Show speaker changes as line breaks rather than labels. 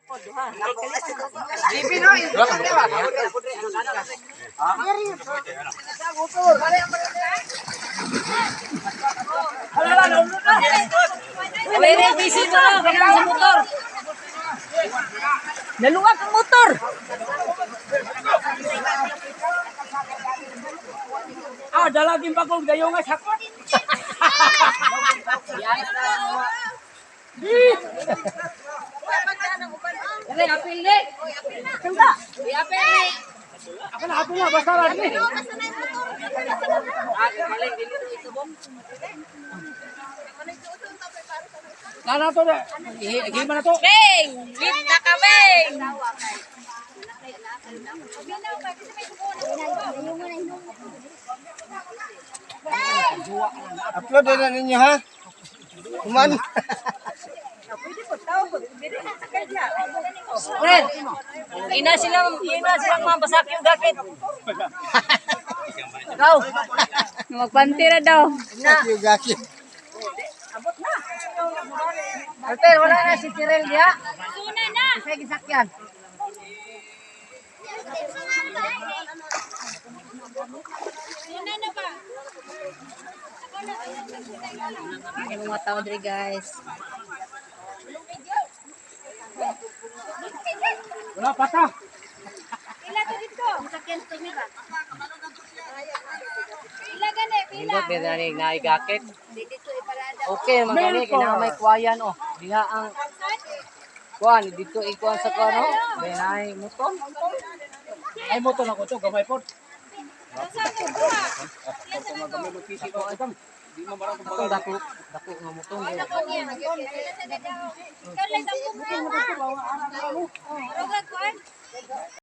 Busy mo na, kailangan sa motor. Naluwag ang motor. Dalagin pa kong dayo nga sakot. Ini apil ni. Kenda. Di apil ni. Ako na apil na basta ra ni. Ako balik dili ito bom. Nana to de. Gimana to? Beng, kita ka beng.
Upload na ninyo ha. Kuman.
Fred, ina silang mabasa yung gakit. Ikaw.
Magpantira daw.
Yung gaki.
Abot na. Alter, wala na si Tirel dia. Suna na. Isa gisakyan. Suna na ba?
Yung mga tao diri guys.
Wala pata.
Ila to dito. Sakyan to mi ba? Ila gani, pila.
Hindi pinari na igakit. Okay, magaling kinamay kuwayan oh. Diha ang kuan dito ikuan sa kuan oh. Benay motor.
Ay mo to na ko to gamay pod.
Itong dako nga motor.